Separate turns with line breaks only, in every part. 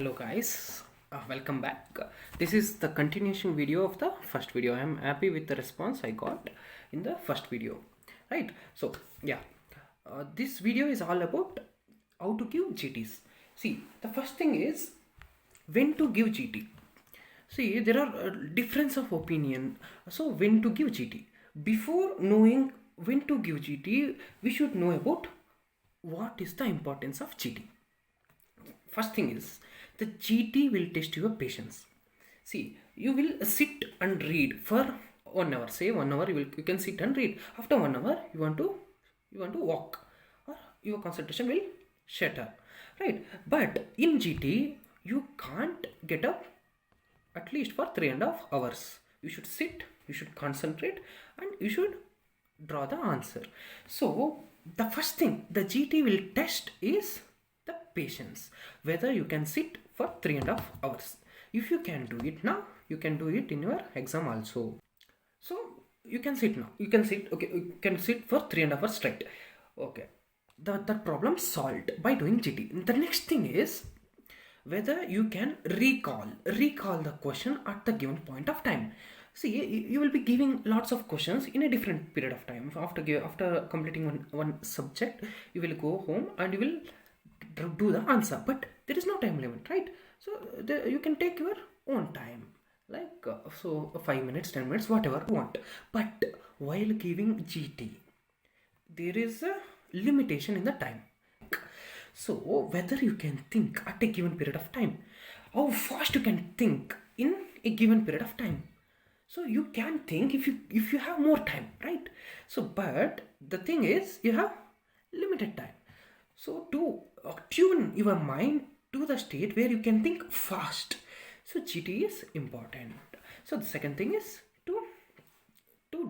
Hello guys, welcome back. This is the continuation video of the first video. I am happy with the response I got in the first video, right? So yeah, this video is all about how to give GTs. See, the first thing is when to give GT. See, there are difference of opinion. So when to give GT? Before knowing when to give GT, we should know about what is the importance of GT. First thing is the GT will test your patience. See, you will sit and read for 1 hour. Say 1 hour you can sit and read. After 1 hour you want to walk, or your concentration will shatter, right? But in GT you can't get up at least for 3.5 hours. You should sit, you should concentrate, and you should draw the answer. So the first thing the GT will test is the patience, whether you can sit for 3.5 hours. If you can do it now, you can do it in your exam also. So you can sit now, you can sit, okay, you can sit for 3.5 hours straight. Okay, the problem solved by doing GT. The next thing is whether you can recall the question at the given point of time. See, you will be giving lots of questions in a different period of time. After completing one subject, you will go home and you will do the answer, but there is no time limit, right? So you can take your own time, like 5 minutes, 10 minutes, whatever you want. But while giving GT, there is a limitation in the time. So whether you can think at a given period of time, how fast you can think in a given period of time. So you can think if you have more time, right? So but the thing is you have limited time. So to tune your mind to the state where you can think fast, so GT is important. So the second thing is to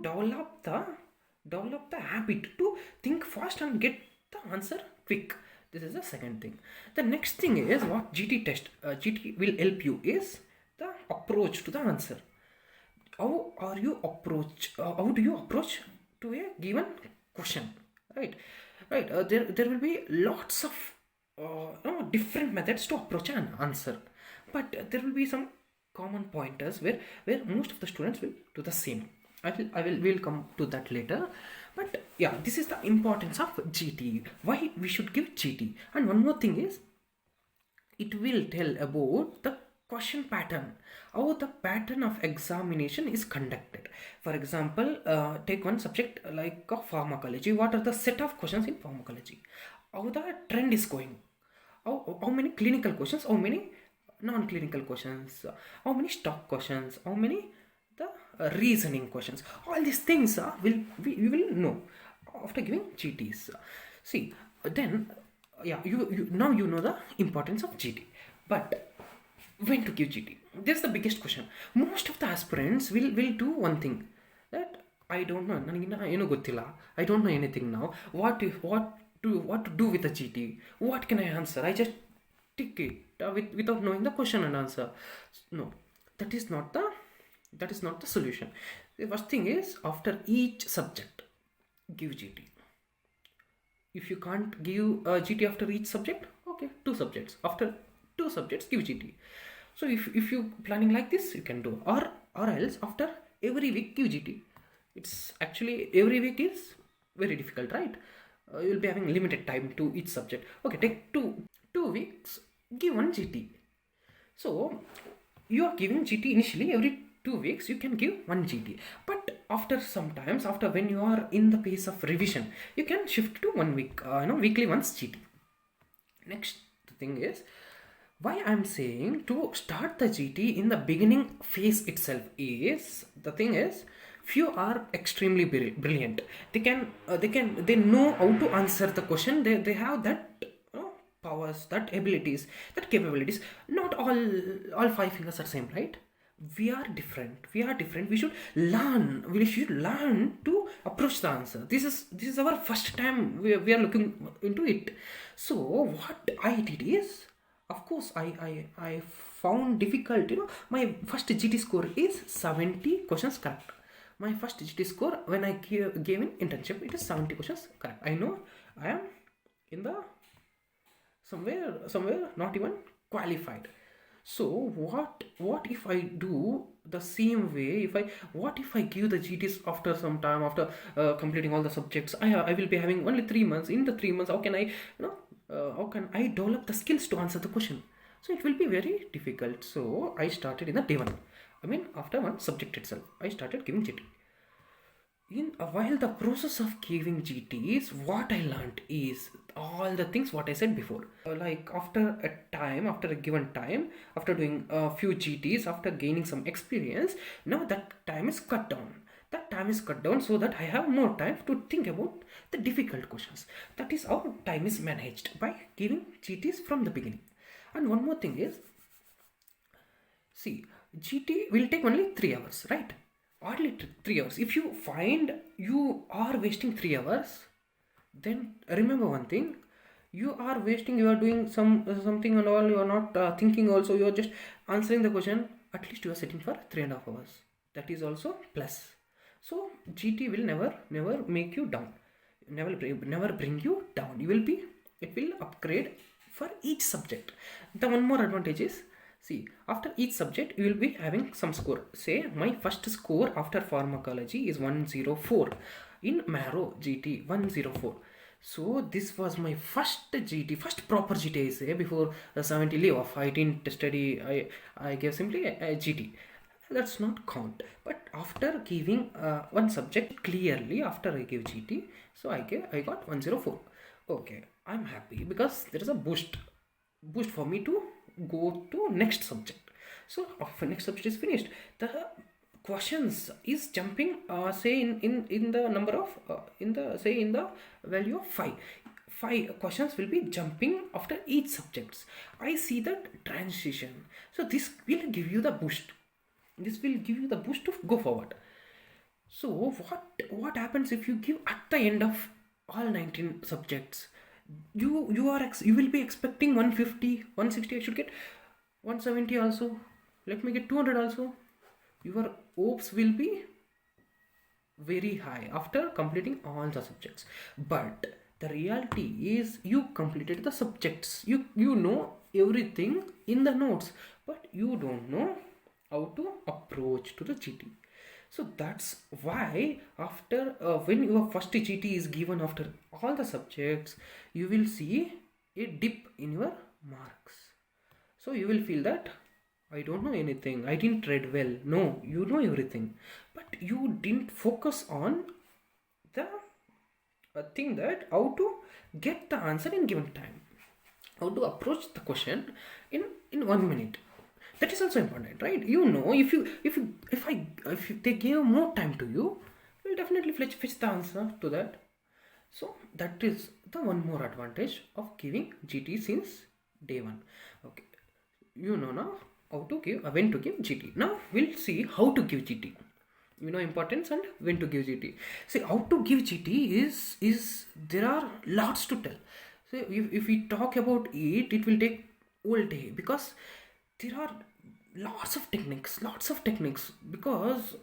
develop the habit to think fast and get the answer quick. This is the second thing. The next thing is what GT test GT will help you is the approach to the answer. How do you approach to a given question, right? There will be lots of different methods to approach an answer, but there will be some common pointers where most of the students will do the same. Will come to that later. But yeah, this is the importance of GT, why we should give GT. And one more thing is it will tell about the question pattern, how the pattern of examination is conducted. For example, take one subject like pharmacology. What are the set of questions in pharmacology? How the trend is going? How many clinical questions? How many non-clinical questions? How many stock questions? How many the reasoning questions? All these things we will know after giving GTs. See, then yeah, you now you know the importance of GT. But when to give GT? That's the biggest question. Most of the aspirants will do one thing, that I don't know. I don't know anything now. What to do with the GT? What can I answer? I just tick it without knowing the question and answer. No, that is not the solution. The first thing is after each subject, give GT. If you can't give GT after each subject, okay, 2 subjects. After 2 subjects, give GT. So if you planning like this, you can do, or else after every week give GT. It's actually every week is very difficult, right? You'll be having limited time to each subject. Okay, take two weeks, give one GT. So you are giving GT initially every 2 weeks. You can give one GT, but after sometimes, after when you are in the pace of revision, you can shift to 1 week, weekly once GT. Next thing is why I'm saying to start the GT in the beginning phase itself is, the thing is, few are extremely brilliant. They know how to answer the question. They have that powers, that abilities, that capabilities. Not all 5 fingers are same, right? We are different. We should learn to approach the answer. This is our first time we are looking into it. So what I did is, of course, I found difficult, my first GT score is 70 questions correct. My first GT score when I gave in internship, it is 70 questions correct. I know I am in the somewhere not even qualified. So what if I do the same way? What if I give the GTs after some time, after completing all the subjects? I will be having only 3 months. In the 3 months, how can I, how can I develop the skills to answer the question? So it will be very difficult. So I started in the day one. I mean, after one subject itself, I started giving GT. In while the process of giving GTs, what I learned is all the things what I said before. Like after a time, after a given time, after doing a few GTs, after gaining some experience, now that time is cut down. That time is cut down so that I have more time to think about the difficult questions. That is how time is managed, by giving GTs from the beginning. And one more thing is, see, GT will take only 3 hours, right? Hardly 3 hours. If you find you are wasting 3 hours, then remember one thing: you are wasting. You are doing something and all. You are not thinking. Also, you are just answering the question. At least you are sitting for 3.5 hours. That is also plus. So GT will never make you down. Never bring you down. It will upgrade for each subject. The one more advantage is, see, after each subject you will be having some score. Say my first score after pharmacology is 104 in Marrow GT 104. So this was my first GT, first proper GT, I say, before 70 leave off. I didn't study. I gave simply a GT. That's not count. But after giving one subject clearly, after I gave GT, so I got 104. Okay, I'm happy because there is a boost for me to go to next subject. So after next subject is finished, the questions is jumping, say in the number of in the value of 5 questions will be jumping after each subjects. I see that transition. So this will give you the boost. To go forward. So what happens if you give at the end of all 19 subjects? You will be expecting 150, 160. I should get 170 also. Let me get 200 also. Your hopes will be very high after completing all the subjects. But the reality is, you completed the subjects. You know everything in the notes, but you don't know how to approach to the GT. So that's why after when your first GT is given after all the subjects, you will see a dip in your marks. So you will feel that I don't know anything, I didn't read well. No, you know everything, but you didn't focus on the thing that how to get the answer in given time, how to approach the question in 1 minute. That is also important, right? You know, if they give more time to you, you'll definitely fetch the answer to that. So that is the one more advantage of giving GT since day one. Okay, you know now how to give, when to give GT. Now we'll see how to give GT. You know importance and when to give GT. See, how to give GT is there are lots to tell. So if we talk about it, it will take all day, because there are lots of techniques, because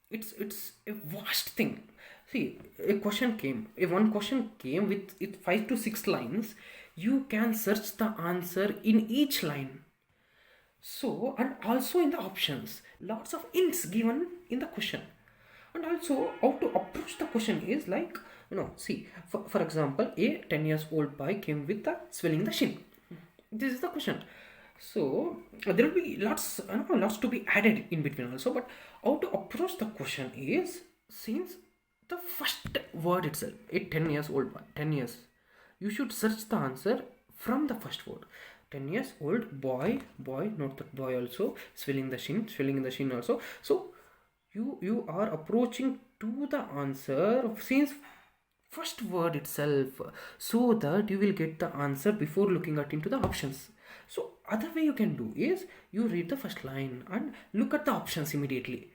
it's a vast thing. See, if one question came with 5 to 6 lines, you can search the answer in each line. So, and also in the options, lots of hints given in the question. And also how to approach the question is like, see, for example, a 10 years old boy came with the swelling the shin. This is the question. So there will be lots to be added in between also. But how to approach the question is, since the first word itself, a 10 years old boy, 10 years, you should search the answer from the first word. 10 years old boy, not that boy also, swelling in the shin also. So you are approaching to the answer since first word itself, so that you will get the answer before looking at into the options. So other way you can do is, you read the first line and look at the options immediately.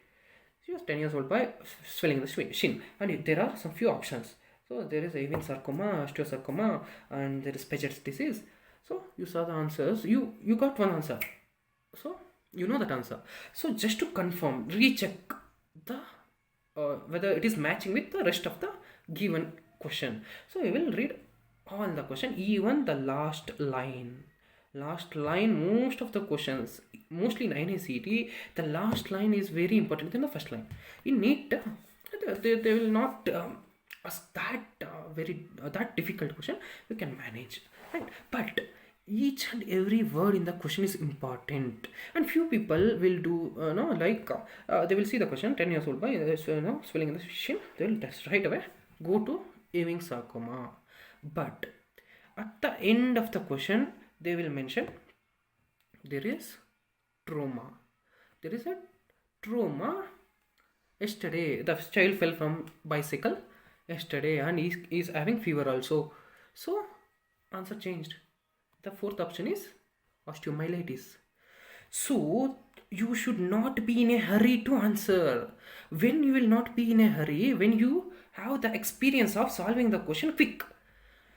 She was 10 years old by swelling the shin, and there are some few options. So there is avian sarcoma, osteosarcoma, and there is Paget's disease. So you saw the answers, you got one answer, so you know that answer. So just to confirm, recheck the whether it is matching with the rest of the given question. So you will read all the question, even the last line. Most of the questions, mostly in INCET, the last line is very important than the first line. In NEET, they will not ask that that difficult question. You can manage, right? But each and every word in the question is important, and few people will do no, like they will see the question, 10 years old boy, swelling in the shin, they will just right away go to Ewing sarcoma. But at the end of the question they will mention there is trauma. There is a trauma. Yesterday the child fell from bicycle yesterday and is having fever also. So answer changed. The fourth option is osteomyelitis. So you should not be in a hurry to answer. When you will not be in a hurry, when you have the experience of solving the question quick,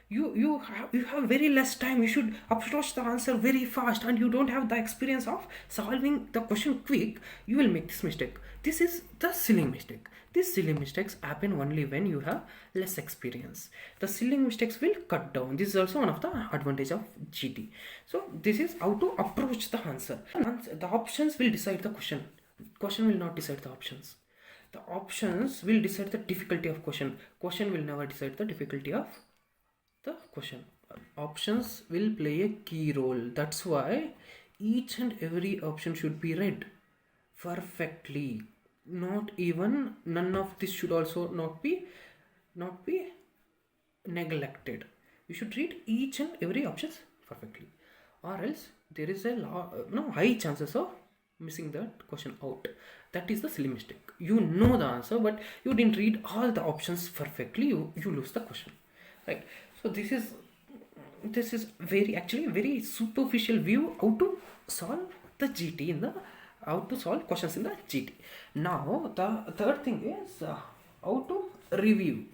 you have very less time. You should approach the answer very fast, and you don't have the experience of solving the question quick, you will make this mistake. This is the silly mistake. These silly mistakes happen only when you have less experience. The silly mistakes will cut down. This is also one of the advantage of GT. So this is how to approach the answer. The options will decide the question. Question will not decide the options. The options will decide the difficulty of question. Question will never decide the difficulty of the question. Options will play a key role. That's why each and every option should be read perfectly. Not even none of this should also not be neglected. You should read each and every options perfectly, or else there is a high chances of missing that question out. That is the silly mistake. You know the answer, but you didn't read all the options perfectly. You lose the question, right? So this is very superficial view how to solve the GT in the how to solve questions in the GT. Now the third thing is how to review.